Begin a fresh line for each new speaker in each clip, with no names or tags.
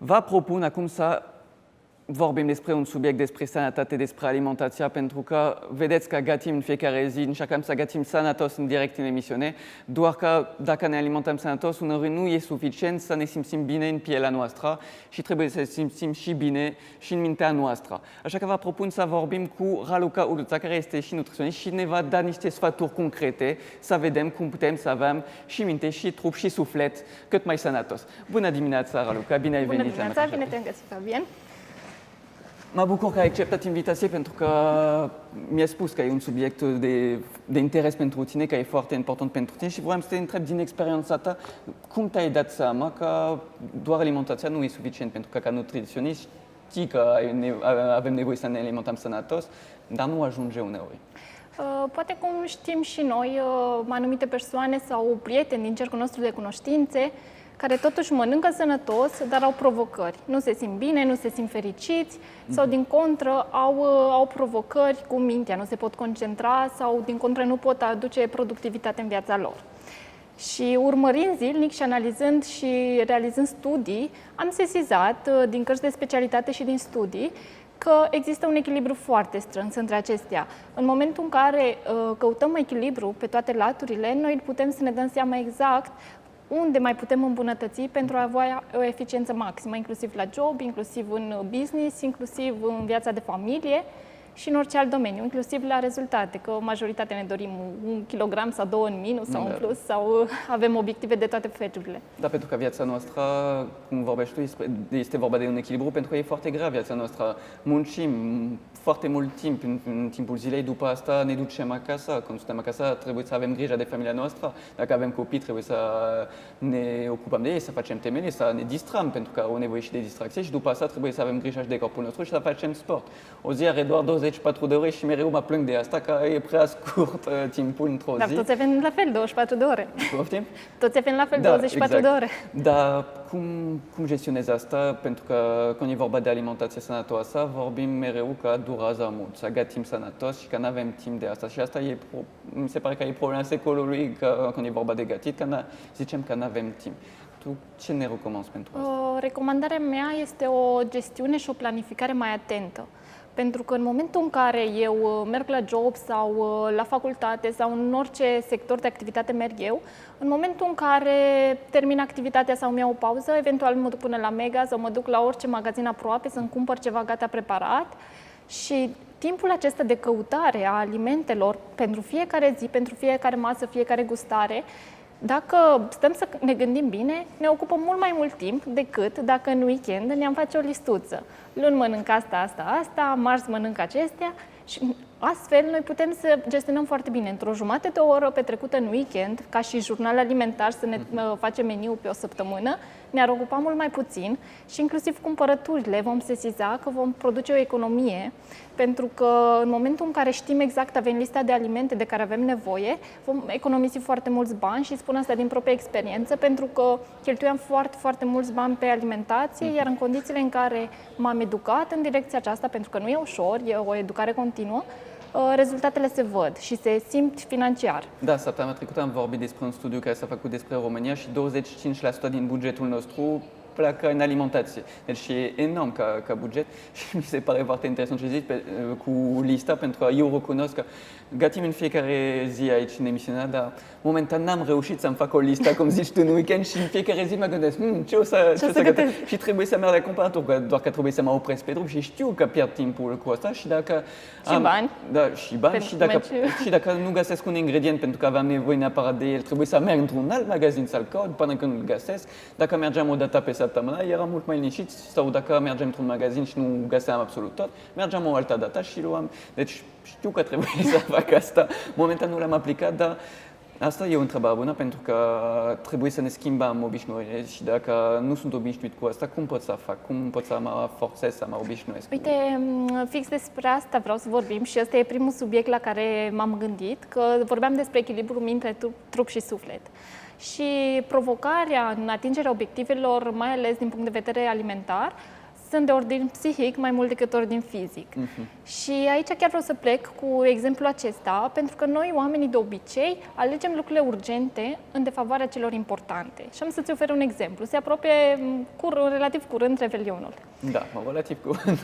vă propun acum să vorbim despre un subiect, despre sănătate, despre alimentația, pentru că vedeți că gătim în fiecare zi, încercăm să gătim sănătos în direct în emisiune, doar că dacă ne alimentăm sănătos, uneori nu e suficient să ne simțim bine în pielea noastră și trebuie să simțim și bine și în mintea noastră. Așa că vă propun să vorbim cu Raluca Uluța, care este și nutriționist și ne va da niște sfaturi concrete să vedem cum putem să avem și minte, și trup, și suflet cât mai sănătos. Bună dimineața, Raluca, bine ai venit!
Bună dimineața, bine te-am găsit, Fabian!
Mă bucur că ai acceptat invitație pentru că mi-ai spus că e un subiect de interes pentru tine, că e foarte important pentru tine și vreau să te întreb din experiența ta cum te-ai dat seama că doar alimentația nu e suficient, pentru că ca nutriționist știi că avem nevoie să ne alimentăm sănătos, dar nu ajunge uneori.
Poate cum știm și noi, anumite persoane sau prieteni din cercul nostru de cunoștințe care totuși mănâncă sănătos, dar au provocări. Nu se simt bine, nu se simt fericiți sau, din contră, au provocări cu mintea, nu se pot concentra sau, din contră, nu pot aduce productivitate în viața lor. Și urmărind zilnic și analizând și realizând studii, am sesizat din cărți de specialitate și din studii că există un echilibru foarte strâns între acestea. În momentul în care căutăm echilibru pe toate laturile, noi putem să ne dăm seama exact unde mai putem îmbunătăți pentru a avea o eficiență maximă, inclusiv la job, inclusiv în business, inclusiv în viața de familie și în orice alt domeniu, inclusiv la rezultate, că majoritatea ne dorim 1 kilogram sau 2 în minus sau în plus, sau avem obiective de toate felurile.
Da, pentru că viața noastră, cum vorbești tu, este vorba de un echilibru, pentru că e foarte grav viața noastră. Muncim foarte mult timp în timpul zilei, după asta ne ducem acasă. Când suntem acasă, trebuie să avem grijă de familia noastră. Dacă avem copii, trebuie să ne ocupăm de ei, să facem temele, să ne distrăm, pentru că au nevoie și de distracție și după asta trebuie să avem grijă și de corpul nostru și să facem sport. O zi are doar 24 de ore și mereu mă plâng de asta, că e prea scurt timpul într-o zi.
Dar toți avem la fel 24 de ore.
Poftim?
Toți avem la fel 24
exact.
de ore.
Dar cum gestionezi asta? Pentru că când e vorba de alimentație sănătoasă, vorbim mereu că durează mult, să gătim sănătos și că nu avem timp de asta. Și asta mi se pare că e problema secolului, că când e vorba de gătit, că zicem că nu avem timp. Tu ce ne recomanzi pentru asta?
Recomandarea mea este o gestiune și o planificare mai atentă. Pentru că în momentul în care eu merg la job sau la facultate sau în orice sector de activitate merg eu, în momentul în care termin activitatea sau îmi iau o pauză, eventual mă duc până la Mega sau mă duc la orice magazin aproape să-mi cumpăr ceva gata preparat și timpul acesta de căutare a alimentelor pentru fiecare zi, pentru fiecare masă, fiecare gustare, dacă stăm să ne gândim bine, ne ocupă mult mai mult timp decât dacă în weekend ne-am face o listuță. Luni mănânc asta, marți mănânc acestea și astfel noi putem să gestionăm foarte bine. Într-o jumătate de oră petrecută în weekend, ca și jurnal alimentar, să ne facem meniu pe o săptămână, ne-ar ocupa mult mai puțin și inclusiv cumpărăturile vom sesiza că vom produce o economie, pentru că în momentul în care știm exact, avem lista de alimente de care avem nevoie, vom economisi foarte mulți bani și spun asta din propria experiență, pentru că cheltuiam foarte, foarte mulți bani pe alimentație, iar în condițiile în care m-am educat în direcția aceasta, pentru că nu e ușor, e o educare continuă, rezultatele se văd și se simt financiar.
Da, săptămâna trecută am vorbit despre un studiu care s-a făcut despre România și 25% din bugetul nostru pleacă în alimentație. Deci e enorm ca buget și mi se pare foarte interesant ce zici cu lista, pentru că eu recunosc că gătim în fiecare zi aici în emisiunea, dar momentan n-am reușit să-mi fac o listă, cum zici tu, în weekend și în fiecare zi mă gândesc, ce o să gătesc? Și trebuie să merg la cumpărături, doar că trebuie să mă opresc pe drum și știu că pierd timpul cu asta și dacă...
bani.
Da, și bani și dacă nu găsesc un ingredient pentru că aveam nevoie neapărat de el, trebuie să merg într-un alt magazin să-l caut până când îl găsesc. Dacă mergeam o dată pe săptămână, eram mult mai liniștit, sau dacă mergeam într-un magazin și nu găseam absolut tot, mergeam o altă dată și luam. Deci știu că trebuie să fac asta. Momentan nu l-am aplicat, dar asta e o întrebare bună, pentru că trebuie să ne schimbăm obișnuirile și dacă nu sunt obișnuit cu asta, cum pot să fac? Cum pot să mă forțez să mă obișnuiesc?
Uite, fix despre asta vreau să vorbim și ăsta e primul subiect la care m-am gândit, că vorbeam despre echilibru minte, trup și suflet. Și provocarea în atingerea obiectivelor, mai ales din punct de vedere alimentar, sunt de ordin psihic mai mult decât ordin fizic. Și aici chiar vreau să plec cu exemplul acesta, pentru că noi, oamenii de obicei, alegem lucrurile urgente în defavoarea celor importante. Și am să-ți ofer un exemplu. Se apropie relativ curând Revelionul.
Da, relativ curând.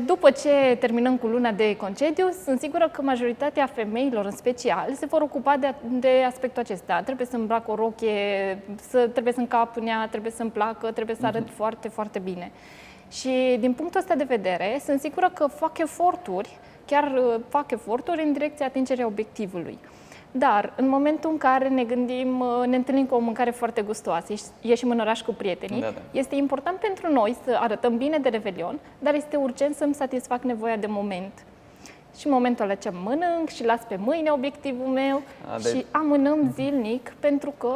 După ce terminăm cu luna de concediu, sunt sigură că majoritatea femeilor, în special, se vor ocupa de aspectul acesta. Trebuie să îmbrac o rochie, trebuie să încap în ea, trebuie să-mi placă, trebuie să arăt foarte, foarte bine. Și din punctul ăsta de vedere, sunt sigură că fac eforturi în direcția atingerii obiectivului. Dar în momentul în care ne întâlnim cu o mâncare foarte gustoasă, ieșim în oraș cu prietenii, este important pentru noi să arătăm bine de Revelion, dar este urgent să-mi satisfac nevoia de moment. Și în momentul ăla ce mănânc și las pe mâine obiectivul meu și amânăm zilnic pentru că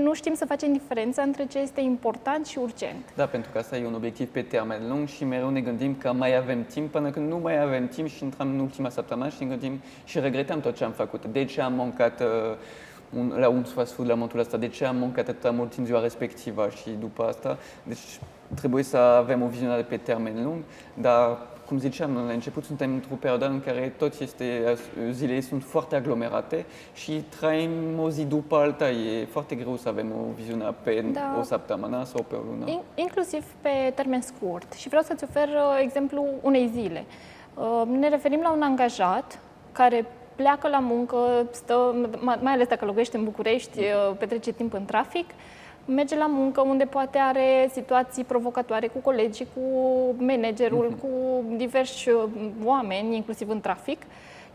nu știm să facem diferența între ce este important și urgent.
Da, pentru că asta e un obiectiv pe termen lung și mereu ne gândim că mai avem timp până când nu mai avem timp și intrăm în ultima săptămână și ne gândim și regretăm tot ce am făcut. De ce am mâncat la un fast food la momentul ăsta, de ce am mâncat atâta mult în ziua respectivă și după asta. Deci trebuie să avem o viziune pe termen lung, dar cum ziceam, la început suntem într-o perioadă în care zilele sunt foarte aglomerate și trăim o zi după alta. E foarte greu să avem o viziune pe o săptămână sau pe o lună.
Inclusiv pe termen scurt. Și vreau să-ți ofer exemplu unei zile. Ne referim la un angajat care pleacă la muncă, mai ales dacă locuiește în București, petrece timp în trafic, merge la muncă unde poate are situații provocatoare cu colegii, cu managerul, cu diversi oameni, inclusiv în trafic,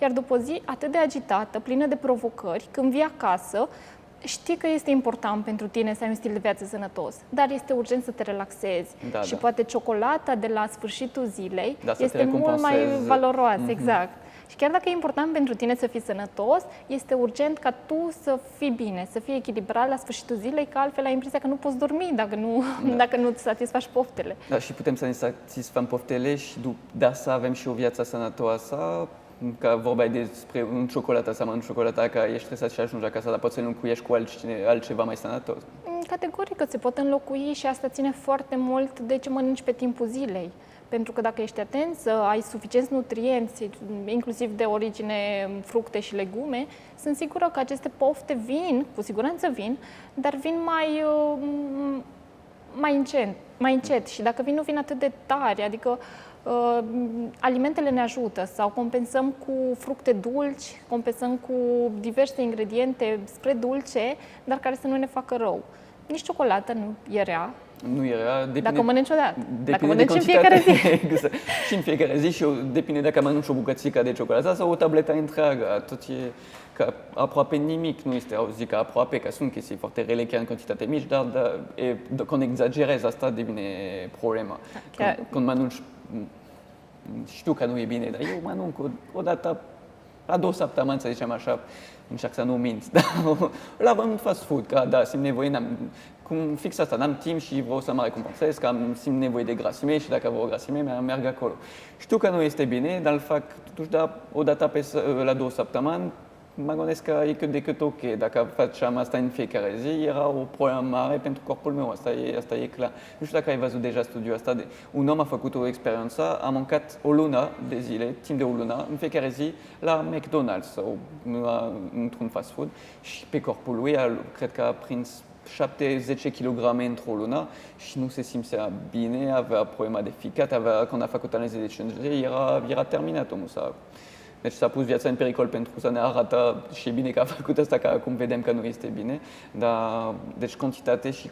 iar după o zi atât de agitată, plină de provocări, când vii acasă, știi că este important pentru tine să ai un stil de viață sănătos, dar este urgent să te relaxezi și poate ciocolata de la sfârșitul zilei este mult mai valoroasă, exact. Și chiar dacă e important pentru tine să fii sănătos, este urgent ca tu să fii bine, să fii echilibrat la sfârșitul zilei, că altfel ai impresia că nu poți dormi dacă nu îți satisfaci poftele.
Da, și putem să ne satisfăm poftele, dar să avem și o viață sănătoasă. Că vorbeai despre un ciocolată, să mănânci ciocolată, că ești stresat și ajungi acasă, dar poți să înlocuiești cu altceva mai sănătos.
Categoric că se pot înlocui și asta ține foarte mult de ce mănânci pe timpul zilei. Pentru că dacă ești atent să ai suficienți nutrienți, inclusiv de origine fructe și legume, sunt sigură că aceste pofte cu siguranță vin, dar vin mai încet. Și dacă nu vin atât de tare, adică alimentele ne ajută sau compensăm cu fructe dulci, compensăm cu diverse ingrediente spre dulce, dar care să nu ne facă rău. Nici ciocolată nu e rea.
Nu era, depinde,
dacă mănânci odată, dacă
mănânci
în fiecare zi.
Exact. Și în fiecare zi și depinde dacă mănânci o bucățică de ciocolată sau o tabletă întreagă. Tot e că aproape nimic nu este, zic că aproape, că sunt chestii foarte rele chiar în cantitate mici, dar când exagerezi asta devine problema. Când mănânci, știu că nu e bine, dar eu mănânc o dată la 2 săptămâni, să zicem așa, încerc să nu minți, dar la un fast food, că da, simt nevoie, cum fix asta, n-am timp și vreau să mă recompensez, că simt nevoie de grasime și dacă vreau grasime, merg acolo. Știu că nu este bine, dar îl fac totuși o dată la 2 săptămâni, mă gândesc că e cât de cât ok. Dacă faceam asta în fiecare zi, era o problemă mare pentru corpul meu, asta e clar. Nu știu dacă ai văzut deja studiul ăsta. Un om a făcut o experiență, a mâncat o lună de zile, timp de o lună, în fiecare zi, la McDonald's sau într-un fast food și pe corpul lui, cred că a prins 7-10 kg într-o lună și nu se simțea bine, avea problema de ficat, când a făcut analize de sânge, era terminat omul. Deci s-a pus viața în pericol pentru să ne arată și e bine că a făcut asta, că acum vedem că nu este bine. Dar, deci cantitate și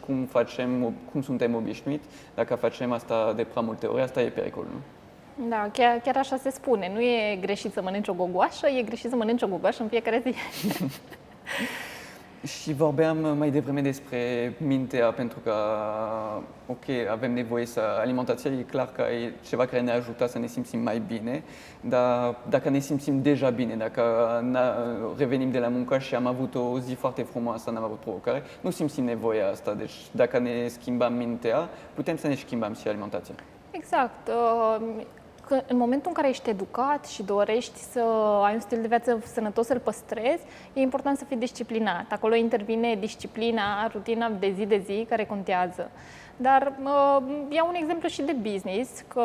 cum suntem obișnuiți, dacă facem asta de prea multe ori, asta e pericol, nu?
Da, chiar așa se spune. Nu e greșit să mănânci o gogoașă, e greșit să mănânci o gogoașă în fiecare zi.
Și vorbeam mai devreme despre mintea, pentru că, ok, avem nevoie alimentația e clar că e ceva care ne ajută să ne simțim mai bine, dar dacă ne simțim deja bine, dacă revenim de la muncă și am avut o zi foarte frumoasă, n-am avut provocare, nu simțim nevoia asta. Deci dacă ne schimbăm mintea, putem să ne schimbăm și alimentația.
Exact. că în momentul în care ești educat și dorești să ai un stil de viață sănătos, să-l păstrezi, e important să fii disciplinat. Acolo intervine disciplina, rutina de zi, care contează. Dar iau un exemplu și de business, că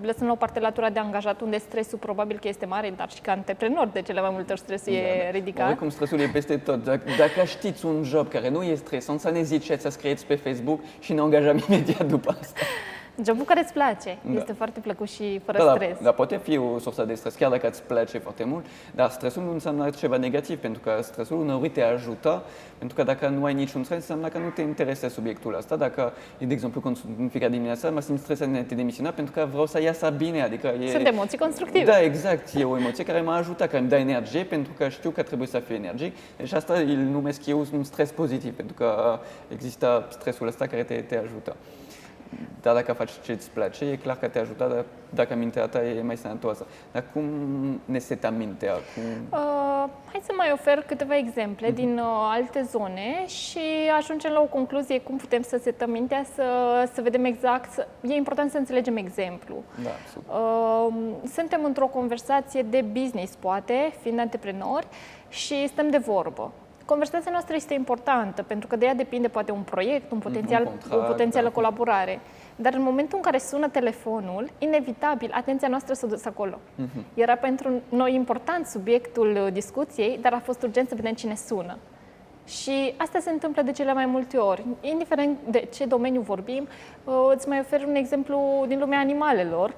lăsând la o parte latura de angajat, unde stresul probabil că este mare, dar și ca antreprenor, de cele mai multe ori stresul e ridicat.
Oricum, stresul e peste tot. Dacă știți un job care nu e stresant, să ne ziceți, să scrieți pe Facebook și ne angajăm imediat după asta.
Jobul care îți place, este foarte plăcut și fără stres.
Da, poate fi o sursă de stres, chiar dacă îți place foarte mult, dar stresul nu înseamnă ceva negativ, pentru că stresul uneori te ajută, pentru că dacă nu ai niciun stres, înseamnă că nu te interesează subiectul ăsta. Dacă, de exemplu, când sunt în fiecare dimineață, mă simt stresat de a demisiona pentru că vreau să iasă bine, adică
Sunt emoții constructive.
Da, exact, e o emoție care mă ajută, care îmi dă energie, pentru că știu că trebuie să fiu energic. Deci asta îl numesc eu un stres pozitiv, pentru că există stresul ăsta care te ajută. Dar dacă faci ce îți place, e clar că te ajută, dar dacă mintea ta e mai sănătoasă. Dar cum ne setăm mintea?
Hai să mai ofer câteva exemple din alte zone și ajungem la o concluzie cum putem să setăm mintea, să vedem exact. E important să înțelegem exemplu.
Da, super.
Suntem într-o conversație de business, poate, fiind antreprenori, și stăm de vorbă. Conversația noastră este importantă, pentru că de ea depinde poate un proiect, o potențială colaborare. Dar în momentul în care sună telefonul, inevitabil, atenția noastră s-a dus acolo. Era pentru noi important subiectul discuției, dar a fost urgent să vedem cine sună. Și asta se întâmplă de cele mai multe ori. Indiferent de ce domeniu vorbim, îți mai ofer un exemplu din lumea animalelor.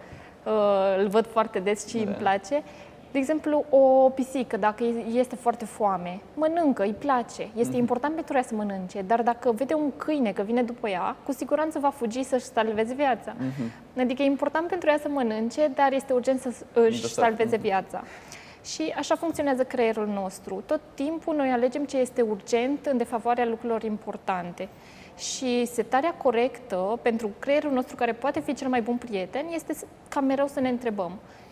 Îl văd foarte des și îmi place. De exemplu, o pisică, dacă este foarte foame, mănâncă, îi place, este important pentru ea să mănânce, dar dacă vede un câine că vine după ea, cu siguranță va fugi să-și salveze viața. Adică e important pentru ea să mănânce, dar este urgent să își salveze viața. Și așa funcționează creierul nostru. Tot timpul noi alegem ce este urgent în defavoarea lucrurilor importante. Și setarea corectă pentru creierul nostru, care poate fi cel mai bun prieten, este ca mereu să ne întrebăm: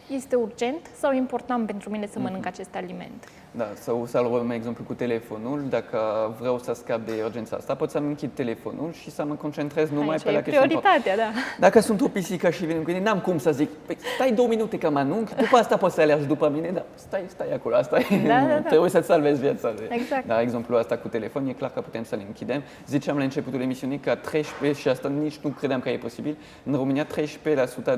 este urgent sau important pentru mine să mănânc acest aliment?
Da, sau să luăm exemplu cu telefonul. Dacă vreau să scap de urgența asta, pot să-mi închid telefonul și să mă concentrez numai pe la chestiuni.
Prioritatea, da.
Dacă sunt o pisică și vin cu mine, n-am cum să zic: păi, stai 2 minute că mănânc, după asta poți să alergi după mine, dar stai acolo, asta e, trebuie să-ți salvezi viața.
Exact.
Dar exemplul ăsta cu telefon, e clar că putem să le închidem. Ziceam la începutul emisiunii că 13, și asta nici nu credeam că e posibil, în România 13%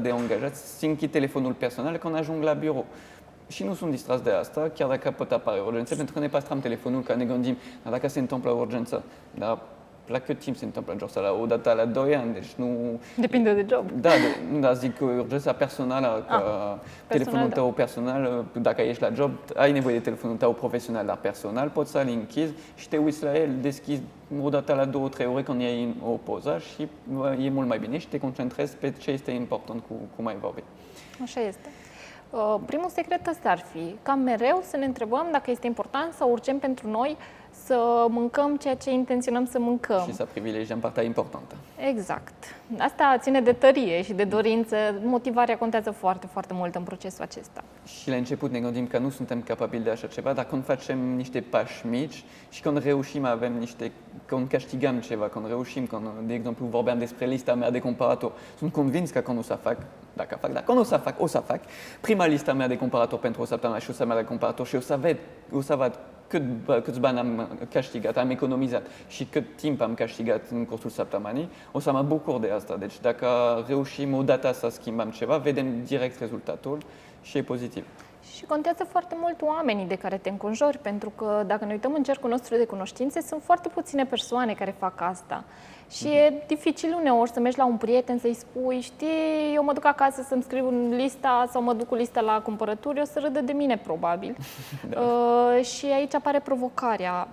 de angajați se închid telefonul personal când ajung la birou. Și nu sunt distrați de asta, chiar dacă pot apare urgențe, pentru că ne păstrăm telefonul, că ne gândim, dar dacă se întâmplă o urgență, dar la cât timp se întâmplă urgența? O dată la 2 ani, deci nu...
Depinde de job.
Da, zic urgența personală, că telefonul tău personal, dacă ești la job, ai nevoie de telefonul tău profesional, dar personal, poți să-l închizi și te uiți la el, deschizi o dată la 2-3 ore când e în o poză și e mult mai bine și te concentrezi pe ce este important cu mai vorbi.
Așa este. Primul secret ăsta ar fi ca mereu să ne întrebăm dacă este important sau urgent pentru noi să mâncăm ceea ce intenționăm să mâncăm.
Și să privilegiem partea importantă.
Exact. Asta ține de tărie și de dorință. Motivarea contează foarte, foarte mult în procesul acesta.
Și la început ne gândim că nu suntem capabili de așa ceva, dar când facem niște pași mici și când reușim, când câștigăm ceva, când reușim, când, de exemplu, vorbeam despre lista mea de comparator, sunt convins că când o să fac, o să fac prima lista mea de comparator pentru o săptămână și o să merg la comparator și o să văd câți bani am câștigat, am economizat și cât timp am câștigat în cursul săptămânii, o să mă bucur de asta. Deci dacă reușim odată să schimbăm ceva, vedem direct rezultatul și e pozitiv.
Și contează foarte mult oamenii de care te înconjori, pentru că dacă ne uităm în cercul nostru de cunoștințe, sunt foarte puține persoane care fac asta. Și e dificil uneori să mergi la un prieten să-i spui: știi, eu mă duc acasă să-mi scriu lista sau mă duc cu lista la cumpărături, o să râdă de mine probabil. Și aici apare provocarea.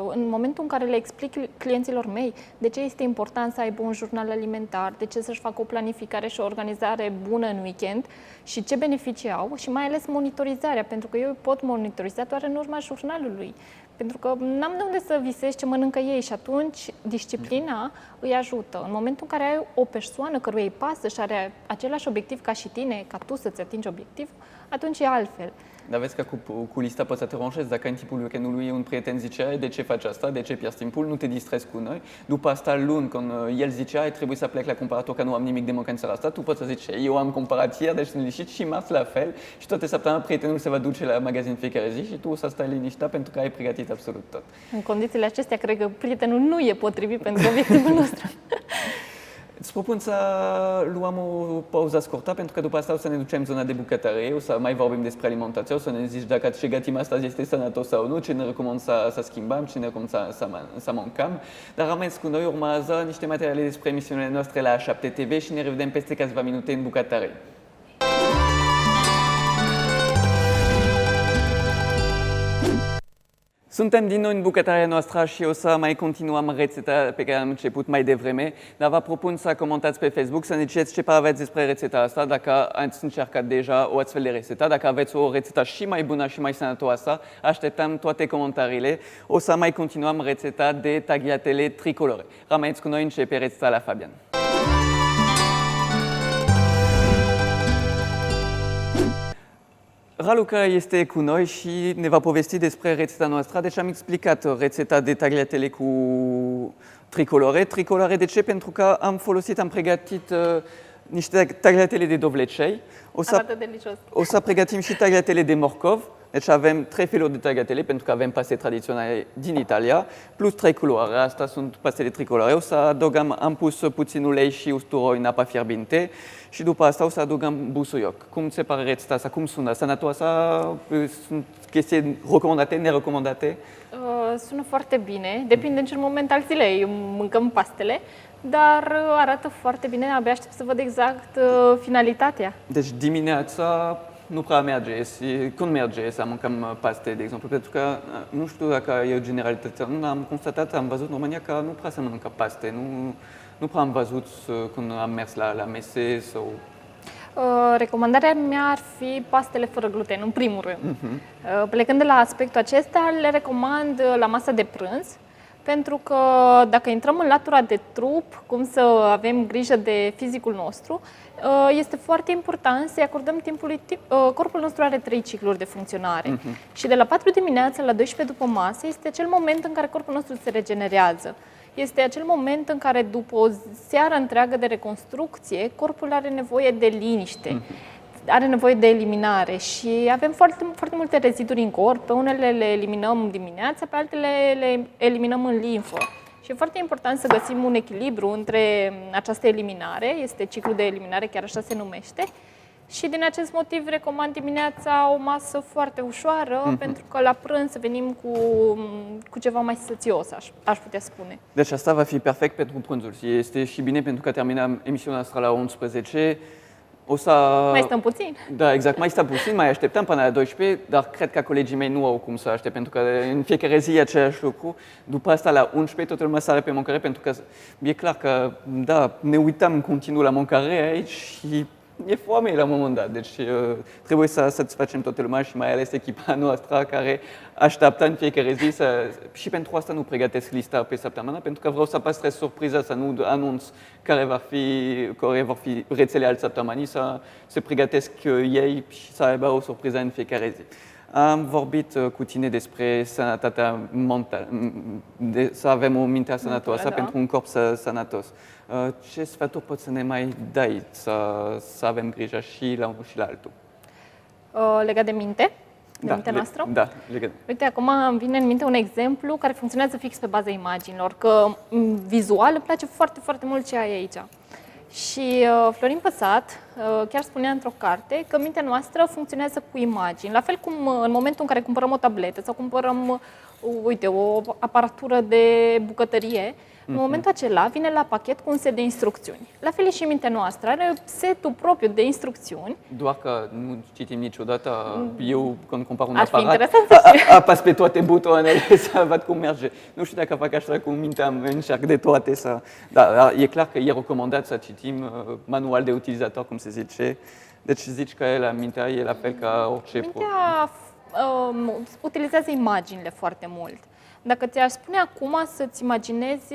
În momentul în care le explic clienților mei de ce este important să aibă un jurnal alimentar, de ce să-și facă o planificare și o organizare bună în weekend și ce beneficii au, și mai ales monitorizarea, pentru că eu pot monitoriza doar în urma jurnalului. Pentru că n-am de unde să visez ce mănâncă ei și atunci disciplina îi ajută. În momentul în care ai o persoană căruia îi pasă și are același obiectiv ca și tine, ca tu să-ți atingi obiectivul, atunci e altfel.
Dar vezi că cu lista poți să te ronșezi. Dacă în timpul weekendului un prieten zicea de ce faci asta, de ce pierzi timpul, nu te distrezi cu noi. După asta, luni, când el zicea trebuie să plec la comparator că nu am nimic de mâncat în seara asta, tu poți să zici eu am comparat ieri, deci sunt liniștit și marți la fel. Și toate săptămâna prietenul se va duce la magazin fiecare zi și tu o să stai liniștit pentru că ai pregătit absolut tot.
În condițiile acestea, cred că prietenul nu e potrivit pentru obiectivul nostru.
Îți propun să luăm o pauză scurtă, pentru că după asta o să ne ducem în zona de bucătărie, o să mai vorbim despre alimentație, o să ne zici dacă ce gătim astăzi este sănătos sau nu, ce ne recomand să schimbăm, ce ne recomand să mâncăm. Dar rămâneți cu noi, urmează niște materiale despre emisiunile noastre la 7 TV și ne revedem peste câteva minute în bucătărie. Suntem din nou în bucătăria noastră și o să mai continuăm rețeta pe care am început mai devreme, dar vă propun să comentați pe Facebook, să ne ziceți ce aveți despre rețeta asta, dacă ați încercat deja o astfel de rețetă, dacă aveți o rețetă și mai bună și mai sănătoasă, așteptăm toate comentariile. O să mai continuăm rețeta de tagliatelle tricolore. Rămâneți cu noi, începe rețeta la Fabian. Raluca este cu noi și ne va povesti despre rețeta noastră. Deci am explicat rețeta de tagliatelle cu tricolore. Tricolore de ce? Pentru că am pregătit niște tagliatelle de dovlecei.
Arată delicios.
O să pregătim și tagliatelle de morcov. Deci avem 3 feluri de tagliatelle, pentru că avem paste tradiționale din Italia, plus 3 culori. Asta sunt pastele tricolore. O să adăugăm, am pus puțin ulei și usturoi în apa fierbinte și după asta o să adăugăm busuioc. Cum se pare rețeta asta? Cum sună? Sănătoasă? Sunt chestii recomandate, nerecomandate?
Sună foarte bine. Depinde în ce moment al zilei mâncăm pastele, dar arată foarte bine. Abia aștept să văd exact finalitatea.
Deci dimineața nu prea merge. Când merge să mâncăm paste, de exemplu, pentru că nu știu dacă e o generalitate. Nu am constatat, am văzut în România că nu prea se mănâncă paste. Nu prea am văzut când am mers la mese sau...
Recomandarea mea ar fi pastele fără gluten, în primul rând. Plecând de la aspectul acesta, le recomand la masa de prânz, pentru că dacă intrăm în latura de trup, cum să avem grijă de fizicul nostru, este foarte important să-i acordăm timpului. Corpul nostru are 3 cicluri de funcționare și de la 4 dimineața la 12 după masă este acel moment în care corpul nostru se regenerează. Este acel moment în care, după o seară întreagă de reconstrucție, corpul are nevoie de liniște, are nevoie de eliminare și avem foarte, foarte multe reziduri în corp. Pe unele le eliminăm dimineața, pe altele le eliminăm în limfă. Și e foarte important să găsim un echilibru între această eliminare, este ciclul de eliminare, chiar așa se numește, și din acest motiv recomand dimineața o masă foarte ușoară, pentru că la prânz venim cu ceva mai sățios, aș putea spune.
Deci asta va fi perfect pentru prânzul. Este și bine pentru că terminăm emisiunea noastră la 11. O să...
Mai stăm puțin.
Da, exact, mai stăm puțin, mai așteptăm până la 12, dar cred că colegii mei nu au cum să aștept, pentru că în fiecare zi e același lucru. După asta, la 11, toată lumea sare pe mâncare, pentru că e clar că, da, ne uităm continuu la mâncare aici și e foame la un moment dat. Deci trebuie să satisfacem toată lumea și mai ales echipa noastră care așteaptă în fiecare zi și pentru asta nu pregătesc lista pe săptămână, pentru că vreau să păstrez surpriza, să nu anunț care vor fi rețele al săptămânii, să se pregătesc ei și să aibă o surpriză în fiecare zi. Am vorbit cu tine despre sănătatea mentală, să avem o minte sănătoasă pentru un corp sănătos. Ce sfaturi poți să ne mai dai să avem grijă și la unul și la altul?
Legat de minte? De mintea noastră?
Da, legat.
Uite, acum îmi vine în minte un exemplu care funcționează fix pe baza imaginilor, că vizual îmi place foarte, foarte mult ce ai aici. Și Florin Păsat chiar spunea într-o carte că mintea noastră funcționează cu imagini. La fel cum în momentul în care cumpărăm o tabletă sau cumpărăm, uite, o aparatură de bucătărie, în momentul acela vine la pachet cu un set de instrucțiuni. La fel și mintea noastră are setul propriu de instrucțiuni.
Doar că nu citim niciodată. Eu, când compar un
Ar fi
aparat, apăs pe toate butoanele să văd cum merge. Nu știu dacă fac așa cu mintea, încerc de toate. Da, e clar că e recomandat să citim manual de utilizator, cum se zice. Deci zici că la mintea e la fel ca orice...
Mintea utilizează imaginile foarte mult. Dacă ți-aș spune acum să-ți imaginezi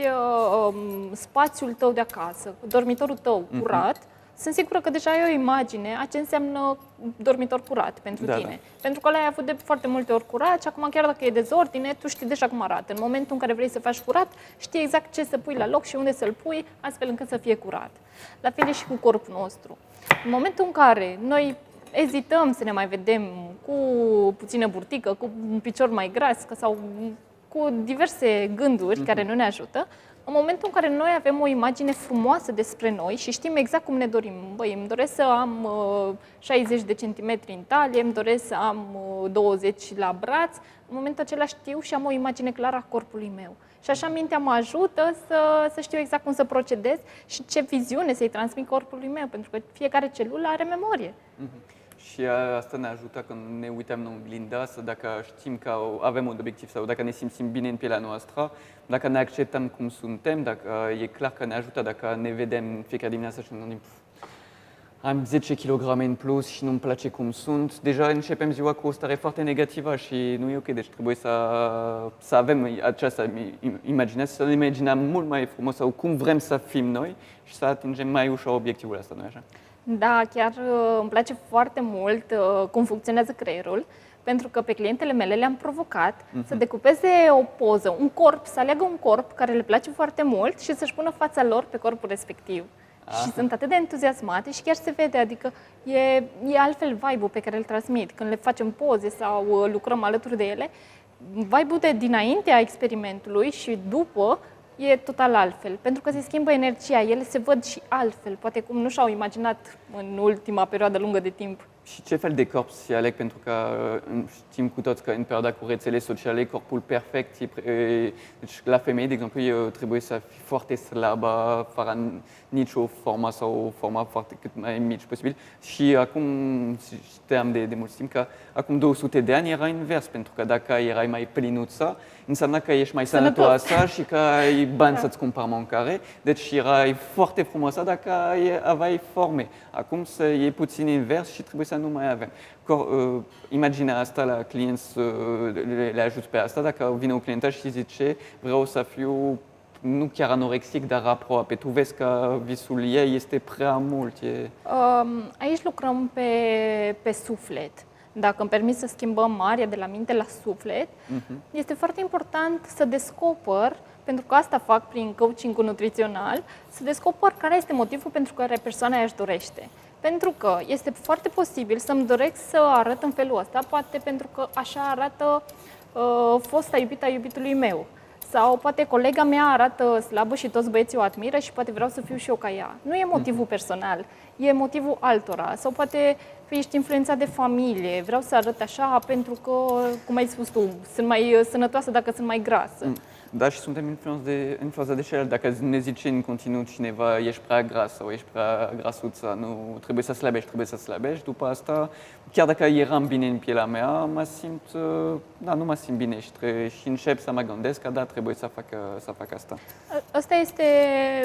spațiul tău de acasă, dormitorul tău curat, sunt sigură că deja ai o imagine a ce înseamnă dormitor curat pentru tine. Pentru că l-ai avut de foarte multe ori curat și acum chiar dacă e dezordine, tu știi deja cum arată. În momentul în care vrei să faci curat, știi exact ce să pui la loc și unde să-l pui, astfel încât să fie curat. La fel e și cu corpul nostru. În momentul în care noi ezităm să ne mai vedem cu puțină burtică, cu un picior mai gras sau cu diverse gânduri care nu ne ajută, în momentul în care noi avem o imagine frumoasă despre noi și știm exact cum ne dorim. Băi, îmi doresc să am 60 de centimetri în talie, îmi doresc să am 20 la braț, în momentul acela știu și am o imagine clară a corpului meu. Și așa mintea mă ajută să știu exact cum să procedez și ce viziune să-i transmit corpului meu, pentru că fiecare celulă are memorie.
Și asta ne ajută când ne uităm în oglindă, să dacă știm că avem un obiectiv sau dacă ne simțim bine în pielea noastră, dacă ne acceptăm cum suntem, dacă e clar că ne ajută, dacă ne vedem fiecare dimineață și ne gândim am 10 kg în plus și nu-mi place cum sunt, deja începem ziua cu o stare foarte negativă și nu e ok, deci trebuie să avem această imagine, să ne imaginăm mult mai frumos sau cum vrem să fim noi și să atingem mai ușor obiectivul ăsta, nu așa?
Da, chiar îmi place foarte mult cum funcționează creierul, pentru că pe clientele mele le-am provocat să decupeze o poză, un corp, să aleagă un corp care le place foarte mult și să-și pună fața lor pe corpul respectiv. Și sunt atât de entuziasmate și chiar se vede, adică e altfel vibe-ul pe care îl transmit. Când le facem poze sau lucrăm alături de ele, vibe-ul de dinaintea experimentului și după e total altfel, pentru că se schimbă energia, ele se văd și altfel, poate cum nu și-au imaginat în ultima perioadă lungă de timp.
Și ce fel de corp se aleg? Pentru că știm cu toți că în perioada cu rețele sociale, corpul perfect, deci la femei, de exemplu, trebuie să fie foarte slabă, fără nicio formă sau o formă foarte cât mai mici posibil. Și acum știam de mult timp că acum 200 de ani era invers, pentru că dacă erai mai plinuță, înseamnă că ești mai sănătoasă și că ai bani să-ți cumperi mâncare, deci erai foarte frumoasă dacă aveai forme. Acum e puțin invers și trebuie să nu mai avem. Imaginea asta la clienți, le ajut pe asta, dacă vine o clientă și zice vreau să fiu nu chiar anorexic, dar aproape. Tu vezi că visul ei este prea mult.
Aici lucrăm pe suflet. Dacă îmi permis să schimbăm area de la minte la suflet, este foarte important să descoper, pentru că asta fac prin coaching-ul nutrițional, să descoper care este motivul pentru care persoana își dorește. Pentru că este foarte posibil să-mi doresc să arăt în felul ăsta, poate pentru că așa arată fosta iubită a iubitului meu. Sau poate colega mea arată slabă și toți băieții o admiră și poate vreau să fiu și eu ca ea. Nu e motivul personal, e motivul altora. Sau poate ești influențat de familie, vreau să arăt așa pentru că, cum ai spus tu, sunt mai sănătoasă dacă sunt mai grasă.
Da, și suntem influențați de celălalt. Dacă ne zice în continuu cineva ești prea gras sau ești prea grasuță, nu trebuie să slăbești, după asta, chiar dacă eram bine în pielea mea, nu mă simt bine și încep să mă gândesc că da, trebuie să fac asta.
Asta este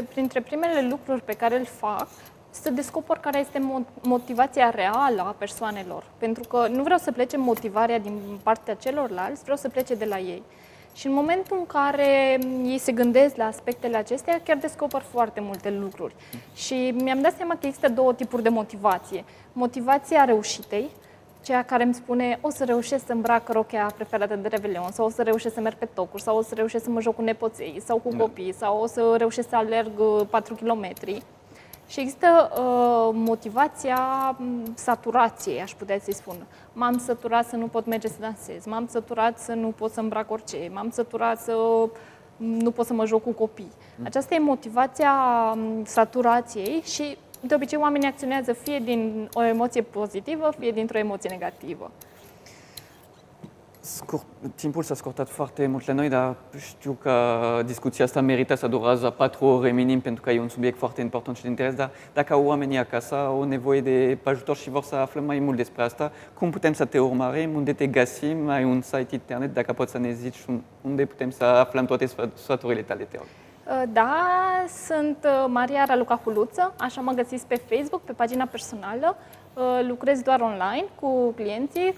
printre primele lucruri pe care îl fac, să descoper care este motivația reală a persoanelor. Pentru că nu vreau să plece motivarea din partea celorlalți, vreau să plece de la ei. Și în momentul în care ei se gândesc la aspectele acestea, chiar descoper foarte multe lucruri. Și mi-am dat seama că există două tipuri de motivație. Motivația reușitei, ceea care îmi spune o să reușesc să îmbrac rochea preferată de Revelion, sau o să reușesc să merg pe tocuri, sau o să reușesc să mă joc cu nepoței sau cu copii, sau o să reușesc să alerg 4 kilometri. Și există motivația saturației, aș putea să-i spun. M-am săturat să nu pot merge să dansez, m-am săturat să nu pot să îmbrac orice, m-am săturat să nu pot să mă joc cu copii. Aceasta e motivația saturației și de obicei oamenii acționează fie din o emoție pozitivă, fie dintr-o emoție negativă.
Timpul s-a scurtat foarte mult la noi, dar știu că discuția asta merită să durează 4 ore minim, pentru că e un subiect foarte important și de interes, dar dacă oamenii acasă au nevoie de ajutor și vor să afle mai mult despre asta, cum putem să te urmărim, unde te găsim, ai un site internet, dacă poți să ne zici unde putem să aflăm toate sfaturile tale, te rog.
Da, sunt Maria Raluca Huluță, așa mă găsiți pe Facebook, pe pagina personală. Lucrez doar online cu clienții,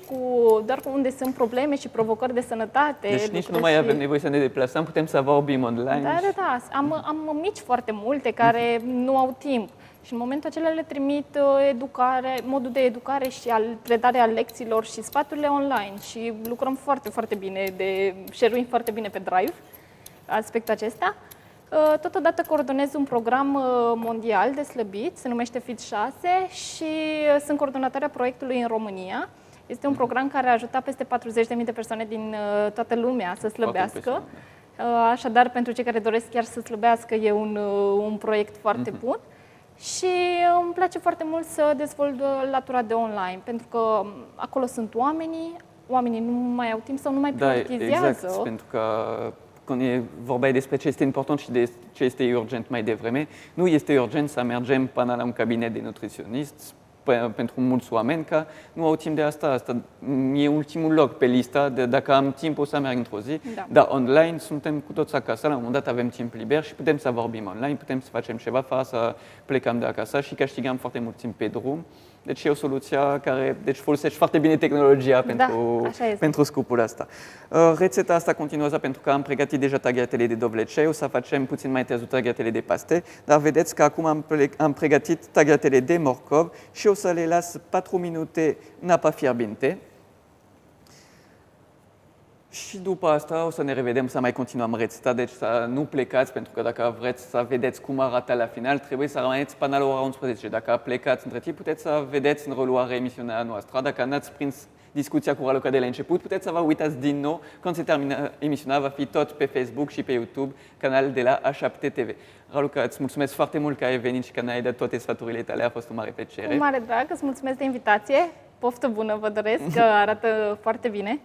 doar unde sunt probleme și provocări de sănătate.
Deci nici nu mai avem nevoie să ne deplasăm, putem să vorbim online.
Da. Am mici foarte multe care nu au timp Și în momentul acela le trimit modul de educare și predare a lecțiilor și sfaturile online. Și lucrăm foarte, foarte bine, share-uim foarte bine pe Drive, aspectul acesta. Totodată coordonez un program mondial de slăbit, se numește Fit 6 și sunt coordonatoarea proiectului în România. Este un program care a ajutat peste 40.000 de persoane din toată lumea să slăbească. Așadar, pentru cei care doresc chiar să slăbească, e un proiect foarte bun. Și îmi place foarte mult să dezvolt latura de online, pentru că acolo sunt oamenii nu mai au timp sau nu mai prioritizează.
Exact, pentru că când vorbeai despre ce este important și de ce este urgent mai devreme, nu este urgent să mergem până la un cabinet de nutriționist pentru mulți oameni că nu au timp de asta. Asta e ultimul loc pe lista, dacă am timp o să merg într-o zi.
Da.
Dar online suntem cu toți acasă, la un moment dat avem timp liber și putem să vorbim online, putem să facem ceva fără să plecăm de acasă și câștigăm foarte mult timp pe drum. Deci e o soluție care folosește foarte bine tehnologia pentru scopul ăsta. Rețeta asta continuează pentru că am pregătit deja taghetele de dovlecei, o să facem puțin mai târziu taghetele de paste, dar vedeți că acum am pregătit taghetele de morcov și o să le las 4 minute în apă fierbinte. Și după asta o să ne revedem să mai continuăm rețeta, deci să nu plecați, pentru că dacă vreți să vedeți cum arată la final, trebuie să rămâneți până la ora 11. Dacă plecați între timp, puteți să vedeți în reluare emisiunea noastră. Dacă n-ați prins discuția cu Raluca de la început, puteți să vă uitați din nou când se termină emisiunea, va fi tot pe Facebook și pe YouTube, canal de la A7 TV. Raluca, îți mulțumesc foarte mult că ai venit și că ne-ai dat toate sfaturile tale, a fost o mare plăcere.
Cu mare drag, îți mulțumesc de invitație, poftă bună vă doresc, că arată foarte bine.